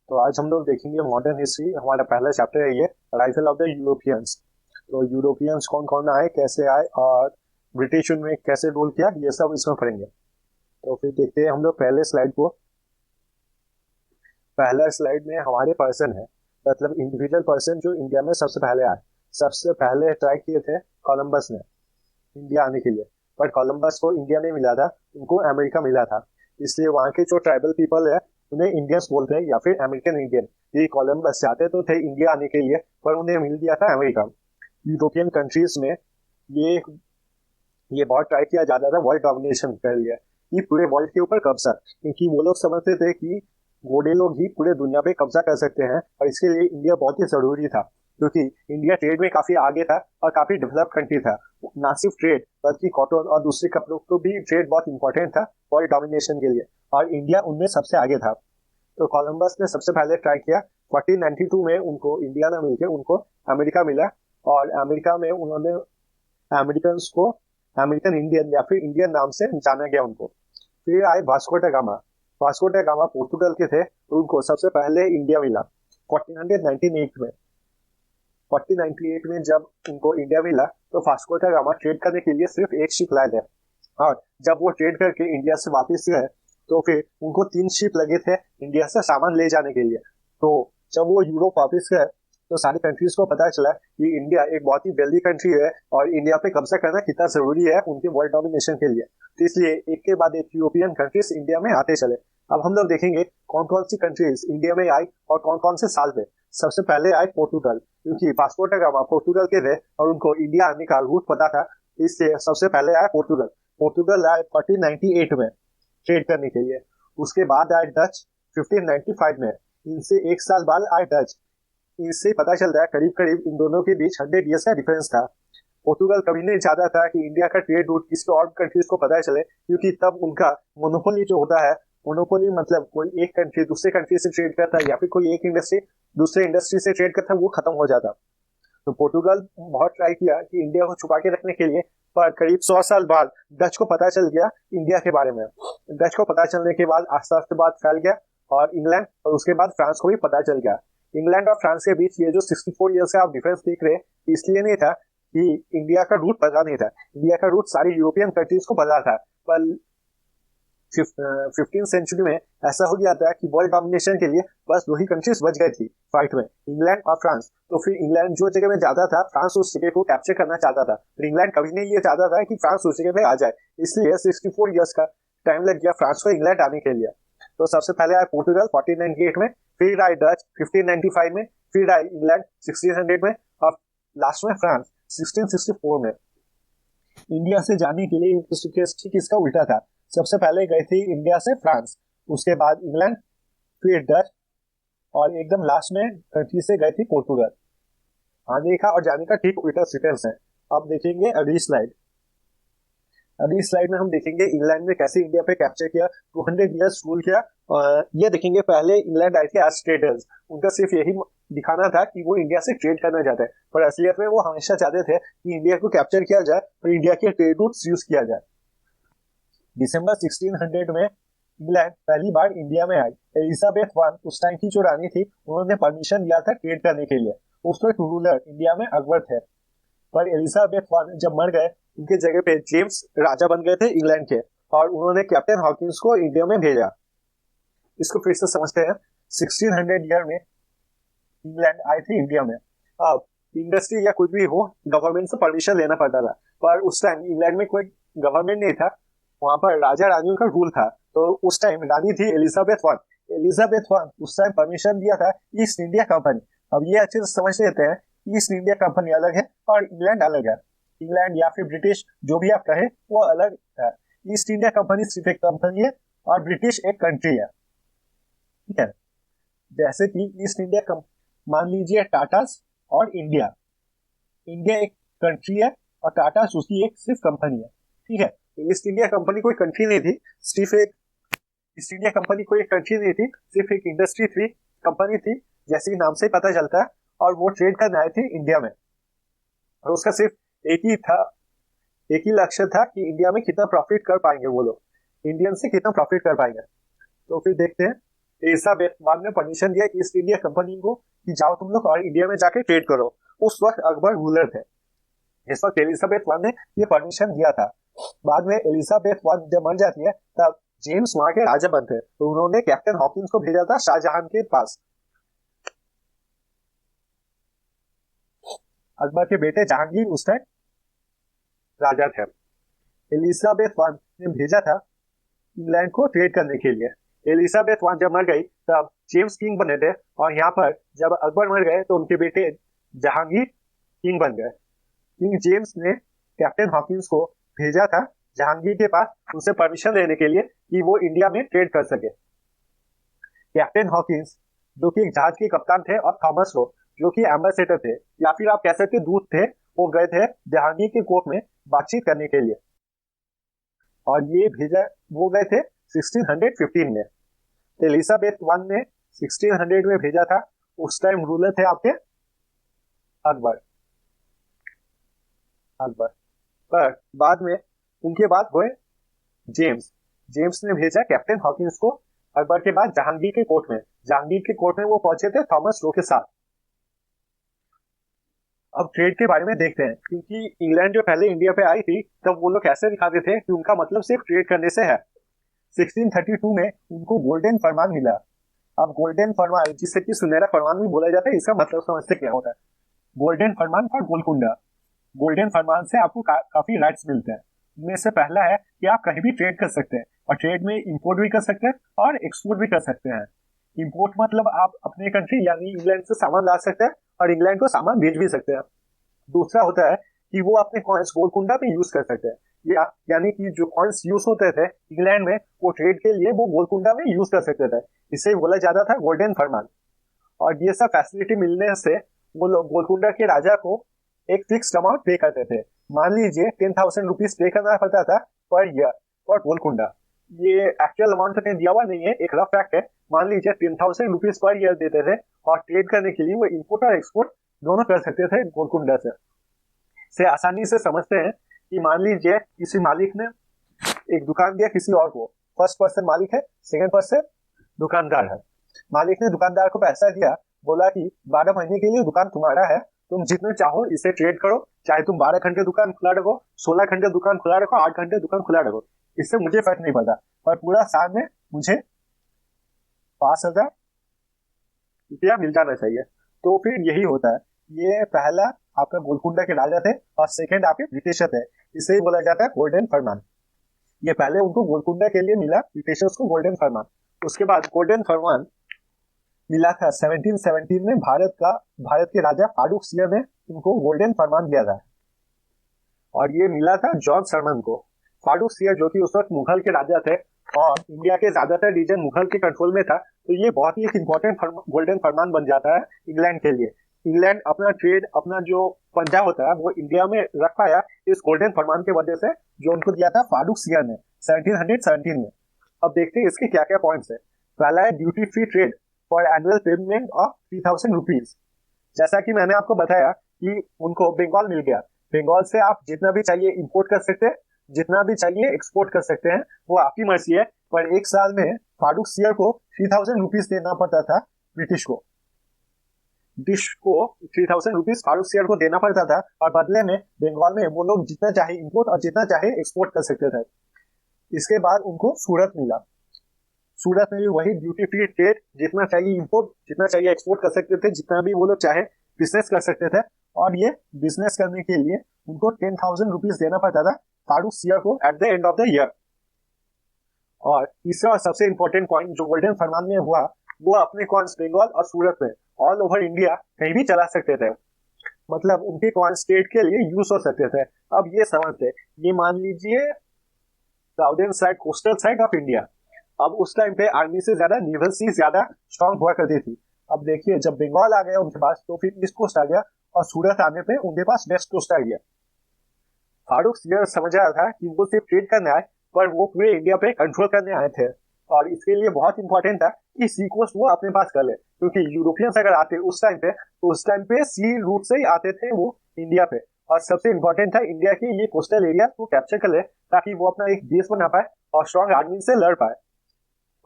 तो आज हम लोग देखेंगे मॉडर्न हिस्ट्री। हमारा पहला चैप्टर है ये, अराइवल ऑफ द यूरोपियंस। तो यूरोपियंस कौन कौन आए, कैसे आए और ब्रिटिश उनमें कैसे रूल किया, ये सब इसमें पढ़ेंगे। तो फिर देखते हैं हम लोग पहले स्लाइड को। पहला स्लाइड में हमारे पर्सन है, मतलब इंडिविजुअल पर्सन जो इंडिया में सबसे पहले आए। सबसे पहले ट्राई किए थे कोलंबस ने इंडिया आने के लिए, बट कोलंबस को इंडिया नहीं मिला था, उनको अमेरिका मिला था। इसलिए वहाँ के जो ट्राइबल पीपल है उन्हें इंडियंस बोलते हैं या फिर अमेरिकन इंडियन। ये कोलंबस चाहते तो थे इंडिया आने के लिए, पर उन्हें मिल गया था अमेरिका। यूरोपियन कंट्रीज में ये ये बहुत ट्राई किया जाता था वर्ल्ड डोमिनेशन कर लिया, कि पूरे वर्ल्ड के ऊपर कब्जा, क्योंकि वो लोग समझते थे कि घोड़े लोग ही पूरे दुनिया पे कब्जा कर सकते हैं, और इसके लिए इंडिया बहुत ही जरूरी था। क्योंकि इंडिया ट्रेड में काफी आगे था और काफी डेवलप कंट्री था। ना सिर्फ ट्रेड बल्कि कॉटन और दूसरे कपड़ों को भी ट्रेड बहुत इंपॉर्टेंट था वर्ल्ड डोमिनेशन के लिए, और इंडिया उनमें सबसे आगे था। तो कोलंबस ने सबसे पहले ट्राई किया। 1492 में उनको इंडिया ना मिलकर उनको अमेरिका मिला, और अमेरिका में उन्होंने अमेरिकन को अमेरिकन इंडियन या फिर इंडियन नाम से जाना गया उनको। फिर आए Vasco da Gama. Vasco da Gama Portugal के थे, तो उनको सबसे पहले इंडिया मिला 1498 में। 1498 में जब उनको इंडिया मिला तो वास्को ड गामा ट्रेड करने के लिए सिर्फ एक शिप लाए थे, और जब वो ट्रेड करके इंडिया से वापस गए तो फिर उनको 3 शिप लगे थे इंडिया से सामान ले जाने के लिए। तो जब वो यूरोप वापस गए तो सारी कंट्रीज को पता चला कि इंडिया एक बहुत ही वेल्दी कंट्री है और इंडिया पे कब्जा करना कितना जरूरी है उनके वर्ल्ड डोमिनेशन के लिए। तो इसलिए एक के बाद एक यूरोपियन कंट्रीज इंडिया में आते चले। अब हम लोग देखेंगे कौन कौन सी कंट्रीज इंडिया में आई और कौन कौन से साल में। सबसे पहले आए पोर्टुगल, क्योंकि वास्को ड गामा पोर्टुगल के थे और उनको इंडिया आने का रूट पता था, इसलिए सबसे पहले आया पोर्टुगल। पोर्टुगल आए 1498 में ट्रेड करने के लिए। उसके बाद आए डच 1595 में। इनसे एक साल बाद आए डच। इससे पता चलता है करीब करीब इन दोनों के बीच 100 ईयर्स का डिफरेंस था। पोर्टुगल कभी नहीं चाहता था कि इंडिया का ट्रेड रूट किसी और कंट्रीज को पता चले, क्योंकि तब उनका मोनोपोली जो होता है, मोनोपोली मतलब कोई एक कंट्री दूसरे कंट्री से ट्रेड करता है या फिर कोई एक इंडस्ट्री दूसरे इंडस्ट्री से ट्रेड करता है, वो खत्म हो जाता। तो पोर्टुगल बहुत ट्राई किया कि इंडिया को छुपा के रखने के लिए, पर करीब 100 साल बाद डच को पता चल गया इंडिया के बारे में। डच को पता चलने के बाद आस्ते आस्ते बात फैल गया, और इंग्लैंड और उसके बाद फ्रांस को भी पता चल गया। इंग्लैंड और फ्रांस के बीच ये जो 64 ईयर्स का आप डिफरेंस देख रहे हैं, इसलिए नहीं था कि इंडिया का रूट पता नहीं था। इंडिया का रूट सारी यूरोपियन कंट्रीज को पता था, पर 15th सेंचुरी में ऐसा हो गया था कि वर्ल्ड डोमिनेशन के लिए बस 2 ही कंट्रीज बच गई थी फाइट में, इंग्लैंड और फ्रांस। तो फिर इंग्लैंड जो जगह में जाता था, फ्रांस उस जगह को कैप्चर करना चाहता था, फिर इंग्लैंड कभी नहीं ये चाहता था कि फ्रांस उस जगह पे आ जाए। इसलिए 64 ईयर्स का टाइम लग गया फ्रांस को इंग्लैंड आने के लिए। तो सबसे पहले आए पोर्टुगल 1498 में, फिर आए डच 1595 में, फिर आए इंग्लैंड 1600 में, और लास्ट में फ्रांस 1664 में। इंडिया से जाने के लिए ठीक इसका उल्टा था। सबसे पहले गए थे इंडिया से फ्रांस, उसके बाद इंग्लैंड, फिर डच, और एकदम लास्ट में कंट्री से गए थे पोर्टुगल। आने का और जाने का ठीक उल्टा सीक्वेंस है। अब देखेंगे अगली स्लाइड। अगली स्लाइड में हम देखेंगे इंग्लैंड ने कैसे इंडिया पे कैप्चर किया, 200 ईयर्स रूल किया। ये देखेंगे पहले इंग्लैंड आए थे एज ट्रेडर्स। उनका सिर्फ यही दिखाना था कि वो इंडिया से ट्रेड करना चाहते हैं, पर असलियत में वो हमेशा चाहते थे कि इंडिया को कैप्चर किया जाए और इंडिया के ट्रेड रूट्स यूज किया जाए। दिसंबर 1600 में इंग्लैंड पहली बार इंडिया में आई। एलिजाबेथ वन उस टाइम की जो रानी थी, उन्होंने परमिशन दिया था ट्रेड करने के लिए। उसके रूलर इंडिया में अकबर थे, पर एलिजाबेथ वन जब मर गए, उनके जगह पे जेम्स राजा बन गए थे इंग्लैंड के, और उन्होंने कैप्टन हॉकिंस को इंडिया में भेजा। इसको फिर से समझते हैं। 1600 ईयर में इंग्लैंड आए थे इंडिया में। अब इंडस्ट्री या कुछ भी हो, गवर्नमेंट से परमिशन लेना पड़ता था, पर उस टाइम इंग्लैंड में कोई गवर्नमेंट नहीं था, वहां पर राजा रानियों का रूल था। तो उस टाइम रानी थी एलिजाबेथ वन। एलिजाबेथ वन उस टाइम परमिशन दिया था ईस्ट इंडिया कंपनी। अब ये अच्छे से समझ लेते हैं, ईस्ट इंडिया कंपनी अलग है और इंग्लैंड अलग है। इंग्लैंड या फिर ब्रिटिश जो भी आप कहे वो अलग है। ईस्ट इंडिया कंपनी सिर्फ एक कंपनी है और ब्रिटिश एक कंट्री है, ठीक है। जैसे कि ईस्ट इंडिया कंपनी, मान लीजिए टाटास और इंडिया। इंडिया एक कंट्री है और टाटास उसकी एक सिर्फ कंपनी है, ठीक है। तो ईस्ट इंडिया कंपनी कोई कंट्री नहीं थी, सिर्फ एक ईस्ट इंडिया कंपनी कोई एक कंट्री नहीं थी, सिर्फ एक इंडस्ट्री थी, कंपनी थी, जैसे नाम से पता चलता है। और वो ट्रेड करने आए थे इंडिया में, और उसका सिर्फ एक ही था, एक ही लक्ष्य था कि इंडिया में कितना प्रॉफिट कर पाएंगे वो लोग, इंडियन से कितना प्रॉफिट कर पाएंगे। तो फिर देखते हैं एलिजाबेथ वन ने परमिशन दिया ईस्ट इंडिया कंपनी को कि जाओ तुम लोग और इंडिया में जाके ट्रेड करो। उस वक्त अकबर रूलर थे। इस वक्त एलिजाबेथ वन ने ये परमिशन दिया था। बाद में एलिजाबेथ वन जब मर जाती है तब जेम्स वहां के राजा बनते हैं, तो उन्होंने कैप्टन हॉकिंस को भेजा था शाहजहां के पास। अकबर के बेटे जहांगीर उस टाइम राजा थे। एलिजाबेथ वन ने भेजा था इंग्लैंड को ट्रेड करने के लिए। एलिजाबेथ वन जब मर गई तब जेम्स किंग बने थे, और यहाँ पर जब अकबर मर गए तो उनके बेटे जहांगीर किंग बन गए। किंग जेम्स ने कैप्टन हॉकिंस को भेजा था जहांगीर के पास उनसे परमिशन लेने के लिए कि वो इंडिया में ट्रेड कर सके। कैप्टन हॉकिंस जो कि एक जहाज के कप्तान थे, और थॉमस लो जो कि एम्बेसडर थे, या फिर आप कह सकते दूत थे, वो गए थे जहांगीर के कोर्ट में बातचीत करने के लिए। और ये भेजा वो गए थे 1615 में। एलिजाबेथ वन ने 1600 में भेजा था। उस टाइम रूलर थे आपके अकबर। पर बाद में उनके बाद हुए जेम्स। जेम्स ने भेजा कैप्टन हॉकिंस को अकबर के बाद जहांगीर के कोर्ट में। जहांगीर के कोर्ट में वो पहुंचे थे थॉमस लो के साथ। अब ट्रेड के बारे में देखते हैं, क्योंकि इंग्लैंड जो पहले इंडिया पे आई थी तब वो लोग कैसे दिखाते थे कि उनका मतलब सिर्फ ट्रेड करने से है। 1632 में उनको गोल्डन फरमान मिला। अब गोल्डन फरमान, जिसे कि सुनहरा फरमान भी बोला जाता है, इसका मतलब समझते क्या होता है। गोल्डन फरमान फॉर गोलकुंडा। गोल्डन फरमान से आपको काफी राइट्स मिलते हैं। उनमें से पहला है कि आप कहीं भी ट्रेड कर सकते हैं, और ट्रेड में इंपोर्ट भी कर सकते हैं और एक्सपोर्ट भी कर सकते हैं। इंपोर्ट मतलब आप अपने कंट्री यानी इंग्लैंड से सामान ला सकते हैं और इंग्लैंड को सामान भेज भी सकते हैं। दूसरा होता है कि वो अपने कॉइन्स गोलकुंडा पे यूज कर सकते हैं, यानी कि जो कॉइन्स यूज होते थे इंग्लैंड में वो ट्रेड के लिए वो गोलकुंडा में यूज कर सकते थे। इसे बोला जाता था गोल्डन फरमान। और ये सब फैसिलिटी मिलने से वो लोग गोलकुंडा के राजा को एक फिक्स्ड अमाउंट पे करते थे। मान लीजिए 10,000 रुपीज पे करना पड़ता था पर ईयर फॉर गोलकुंडा। ये एक्चुअल अमाउंट तो दिया हुआ नहीं है, एक रफ फैक्ट है। मान लीजिए 10,000 रुपीज पर ईयर देते थे, और ट्रेड करने के लिए वो इंपोर्ट और एक्सपोर्ट दोनों कर सकते थे गोलकुंडा से आसानी से समझते हैं कि मान लीजिए किसी मालिक ने एक दुकान दिया किसी और को। फर्स्ट पर्सन मालिक है, सेकंड पर्सन दुकानदार है। मालिक ने दुकानदार को पैसा दिया, बोला कि 12 महीने के लिए दुकान तुम्हारा है, तुम जितने चाहो इसे ट्रेड करो, चाहे तुम 12 घंटे दुकान खुला रखो, 16 घंटे दुकान खुला रखो, 8 घंटे दुकान खुला रखो, इससे मुझे फर्क नहीं पड़ता, पर पूरा साल में मुझे 5,000 रुपया मिल जाना चाहिए। तो फिर यही होता है। ये पहला आपका गोलकुंडा के राजा थे, और सेकंड आपके ब्रिटिशर थे। इसे ही बोला जाता है गोल्डन फरमान। ये पहले उनको गोलकुंडा के लिए मिला, ब्रिटिशर्स को गोल्डन फरमान। उसके बाद गोल्डन फरमान मिला था 1717 में भारत के राजा फारूक सियर ने उनको गोल्डन फरमान दिया था, और ये मिला था जॉन सरमन को। फारूक सियर जो कि उस वक्त मुगल के राजा थे, और इंडिया के ज्यादातर रीजन मुगल के कंट्रोल में था, तो ये बहुत ही एक इंपॉर्टेंट गोल्डन फरमान बन जाता है इंग्लैंड के लिए। इंग्लैंड अपना ट्रेड, अपना जो पंजा होता है वो इंडिया में रख पाया इस गोल्डन फरमान के वजह से, जो उनको दिया था फारूक सियर ने 1717 में। अब देखते हैं इसके क्या क्या पॉइंट्स है। पहला है duty free trade for annual payment of 3,000 rupees. जैसा कि मैंने आपको बताया कि उनको बंगाल मिल गया। बंगाल से आप जितना भी चाहिए इंपोर्ट कर सकते हैं, जितना भी चाहिए एक्सपोर्ट कर सकते हैं, वो आपकी मर्जी है। पर एक साल में फारूक सियर को 3,000 रुपीज देना पड़ता था ब्रिटिश को। 3,000 रुपीज फारूक सियर को देना पड़ता था, और बदले में बंगाल में वो लोग जितना चाहे इंपोर्ट और जितना चाहे एक्सपोर्ट कर सकते थे। इसके बाद उनको सूरत मिला। सूरत में भी वही ड्यूटी फ्री ट्रेड, जितना चाहिए इंपोर्ट, जितना चाहिए एक्सपोर्ट कर सकते थे, जितना भी वो लोग चाहे बिजनेस कर सकते थे। और ये बिजनेस करने के लिए उनको 10,000 रुपीज देना पड़ता था फारूक सियर को at the end of the year. और तीसरा और सबसे इंपॉर्टेंट पॉइंट जो गोल्डन फरमान में हुआ, वो अपने कॉइन्स बंगाल और सूरत में ऑल ओवर इंडिया कहीं भी चला सकते थे। मतलब उनके कॉइन्स ट्रेड के लिए यूज हो सकते थे। अब ये समझते, ये मान लीजिए southern side, coastal side of India. अब उस टाइम पे आर्मी से ज्यादा नेवल सी ज्यादा स्ट्रांग हुआ करती थी। अब देखिए जब बंगाल आ गया उनके पास, तो फिर ईस्ट कोस्ट आ गया, और सूरत आने पे उनके पास वेस्ट कोस्ट आ गया। फारूक सियर समझ रहा था कि वो सिर्फ ट्रेड करने आए, पर वो पूरे इंडिया पे कंट्रोल करने आए थे। और इसके लिए बहुत इंपॉर्टेंट था कि सी कोस्ट वो अपने पास कर ले, क्योंकि यूरोपियंस अगर आते उस टाइम पे, तो उस टाइम पे सी रूट से ही आते थे वो इंडिया पे। और सबसे इंपॉर्टेंट था इंडिया की ये कोस्टल एरिया को कैप्चर कर ले, ताकि वो अपना एक बेस बना पाए और स्ट्रॉन्ग आर्मी से लड़ पाए।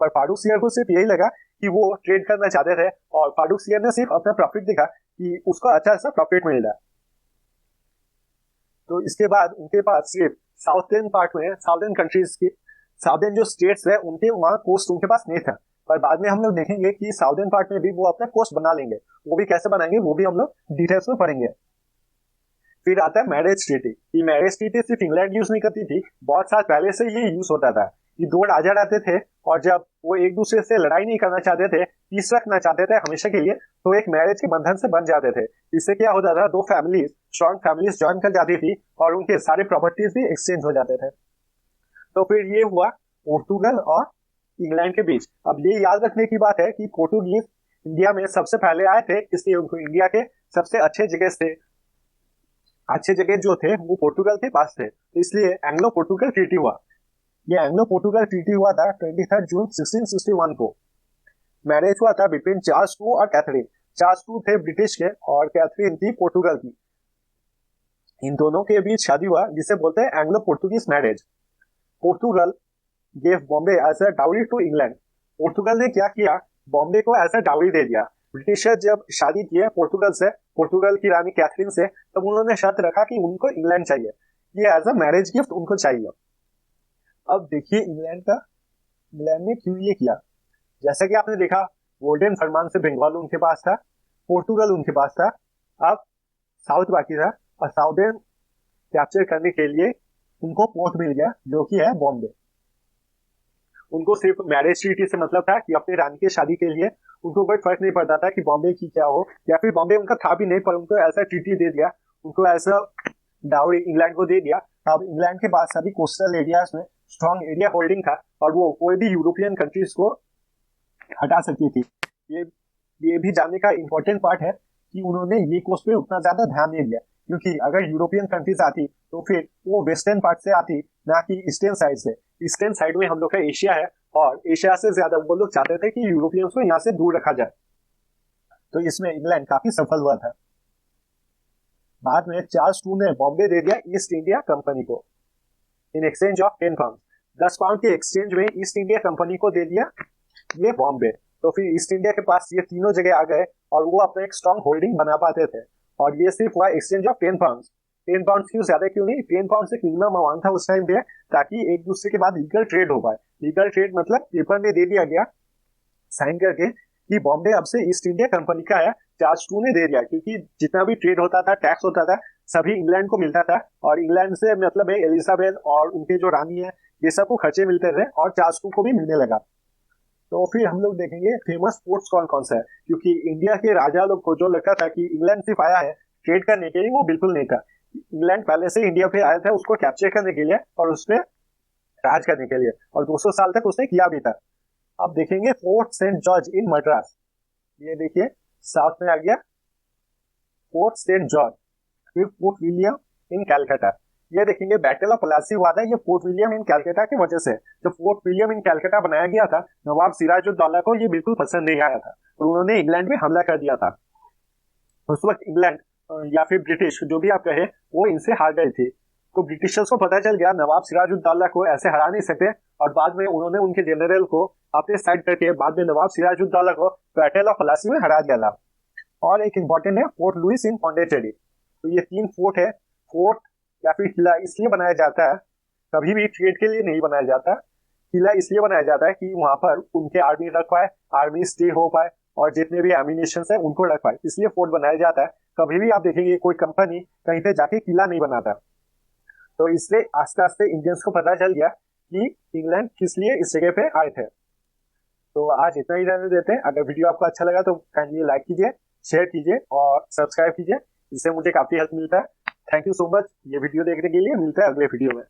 पर फारूक सियर को सिर्फ यही लगा कि वो ट्रेड करना चाहते थे और फारूक सियर ने सिर्फ अपना प्रॉफिट देखा कि उसको अच्छा सा प्रॉफिट मिल रहा है। तो इसके बाद उनके पास सिर्फ साउथर्न पार्ट में, साउथर्न कंट्रीज की, साउथर्न जो स्टेट्स है उनके वहां कोस्ट उनके पास नहीं था। पर बाद में हम लोग देखेंगे कि साउथर्न पार्ट में भी वो अपना कोस्ट बना लेंगे। वो भी कैसे बनाएंगे वो भी हम लोग डिटेल्स में पढ़ेंगे। फिर आता है मैरिज ट्रीटी। ये मैरिज ट्रीटी सिर्फ इंग्लैंड यूज नहीं करती थी, बहुत साल पहले से ये यूज होता था। ये दो राजा रहते थे और जब वो एक दूसरे से लड़ाई नहीं करना चाहते थे, पीस रखना चाहते थे हमेशा के लिए, तो एक मैरिज के बंधन से बन जाते थे। इससे क्या होता था, दो फैमिलीज, स्ट्रॉन्ग फैमिलीज ज्वाइन कर जाती थी और उनके सारे प्रॉपर्टीज भी एक्सचेंज हो जाते थे। तो फिर ये हुआ पोर्टुगल और इंग्लैंड के बीच। अब ये याद रखने की बात है कि पोर्टुगीज इंडिया में सबसे पहले आए थे, इसलिए उनको इंडिया के सबसे अच्छे जगह जो थे वो पोर्टुगल के पास थे, तो इसलिए एंग्लो पोर्टुगल ट्रीटी हुआ। ये एंग्लो पोर्टुगल ट्रीटी हुआ था 23 जून 1661 को। मैरिज हुआ था बिटवीन चार्ल्स II और कैथरीन। चार्ल्स II थे ब्रिटिश के और कैथरीन थी पोर्टुगल की। इन दोनों के बीच शादी हुआ जिसे बोलते हैं Anglo Portuguese marriage. Portugal gave Bombay as a dowry to England. Portugal ने क्या किया, बॉम्बे को एज अ डाउरी दे दिया। ब्रिटिशर जब शादी किए पोर्टुगल की रानी कैथरीन से, तब उन्होंने शर्त रखा कि उनको इंग्लैंड चाहिए, ये एज अ मैरिज गिफ्ट उनको चाहिए। अब देखिए इंग्लैंड ने क्यों ये किया। जैसा कि आपने देखा, गोल्डन फरमान से बंगाल उनके पास था, पोर्टुगल उनके पास था, अब साउथ बाकी था और साउथर्न कैप्चर करने के लिए उनको पोर्ट मिल गया जो कि है बॉम्बे। उनको सिर्फ मैरिज ट्रीटी से मतलब था कि अपनी रानी की शादी के लिए उनको कोई फर्क नहीं पड़ता था कि बॉम्बे की क्या हो, या फिर बॉम्बे उनका था भी नहीं, पर उनको ऐसा ट्रीटी दे दिया, उनको ऐसा डाउरी इंग्लैंड को दे दिया। अब इंग्लैंड के पास सभी कोस्टल एरियाज में स्ट्रॉन्ग एरिया होल्डिंग था और वो कोई भी यूरोपियन कंट्रीज को हटा सकती थी। ये भी जानने का इंपॉर्टेंट पार्ट है कि उन्होंने ये कोस्ट पे उतना ज्यादा ध्यान नहीं दिया, क्योंकि अगर यूरोपियन कंट्रीज आती तो फिर वो वेस्टर्न पार्ट से आती, ना कि ईस्टर्न साइड से। ईस्टर्न साइड में हम लोग का एशिया है और एशिया से ज्यादा वो लोग चाहते थे कि यूरोपियंस को यहाँ से दूर रखा जाए। तो इसमें इंग्लैंड काफी सफल हुआ था। बाद में चार्ल्स II ने बॉम्बे दे दिया ईस्ट इंडिया कंपनी को in exchange of 10 pound. 10 pound के एक्सचेंज में ईस्ट इंडिया कंपनी को दे दिया ये बॉम्बे। तो फिर ईस्ट इंडिया के पास ये तीनों जगह आ गए और वो अपना एक स्ट्रॉन्ग होल्डिंग बना पाते थे। और ये सिर्फ हुआ एक्सचेंज ऑफ 10 पाउंड। 10 पाउंड क्यों, ज्यादा क्यों नहीं, 10 पाउंड से मिनिमम अमाउंट था उस टाइम पे, ताकि एक दूसरे के बाद लीगल ट्रेड हो पाए। लीगल ट्रेड मतलब पेपर में दे दिया गया साइन करके कि बॉम्बे अब से ईस्ट इंडिया कंपनी का है। चार्ल्स II ने दे दिया, क्योंकि जितना भी ट्रेड होता था, टैक्स होता था, सभी इंग्लैंड को मिलता था। और इंग्लैंड से मतलब है एलिजाबेथ और उनके जो रानी है, ये सबको खर्चे मिलते थे और चार्ल्स II को भी मिलने लगा। तो फिर हम लोग देखेंगे फेमस पोर्ट्स कौन कौन सा है, क्योंकि इंडिया के राजा लोग को जो लगता था कि इंग्लैंड सिर्फ आया है ट्रेड करने के लिए, वो बिल्कुल नहीं था। इंग्लैंड पहले से इंडिया पे आया था उसको कैप्चर करने के लिए और उस पर राज करने के लिए, और 200 साल तक उसने किया भी था। अब देखेंगे फोर्ट सेंट जॉर्ज इन मद्रास। ये देखिए साउथ में आ गया फोर्ट सेंट जॉर्ज। फिर फोर्ट विलियम इन कैलकाटा। ये देखेंगे बैटल ऑफ प्लासी हुआ था, ये फोर्ट विलियम इन कैलकाटा की वजह से। जब फोर्ट विलियम इन कैलकाटा बनाया गया था, नवाब सिराजुद्दौला को ये बिल्कुल पसंद नहीं आया था और उन्होंने इंग्लैंड में हमला कर दिया था। उस वक्त इंग्लैंड या फिर ब्रिटिश, जो भी आप कहे, वो इनसे हार गई थी। तो ब्रिटिशर्स को पता चल गया नवाब सिराजुद्दौला को ऐसे हरा नहीं सकते, और बाद में उन्होंने उनके जनरल को अपने साइड करके बाद में नवाब सिराजुद्दौला को बैटल ऑफ प्लासी में हरा दिया था। और एक इंपॉर्टेंट है फोर्ट लुइस इन पौंडीचेरी। तो ये 3 फोर्ट है। फोर्ट या फिर किला इसलिए बनाया जाता है, कभी भी ट्रेड के लिए नहीं बनाया जाता। किला इसलिए बनाया जाता है कि वहां पर उनके आर्मी रख पाए, आर्मी स्टे हो पाए, और जितने भी एमिनेशन है उनको रख पाए, इसलिए फोर्ट बनाया जाता है। कभी भी आप देखेंगे कोई कंपनी कहीं पे जाके किला नहीं बनाता। तो इससे आस्ते आस्ते इंडियंस को पता चल गया कि इंग्लैंड किस लिए इस जगह पे आए थे। तो आज इतना ही रहने देते हैं। अगर वीडियो आपको अच्छा लगा तो काइंडली लाइक कीजिए, शेयर कीजिए और सब्सक्राइब कीजिए, इससे मुझे काफी हेल्प मिलता है। थैंक यू सो मच ये वीडियो देखने के लिए। मिलता है अगले वीडियो में।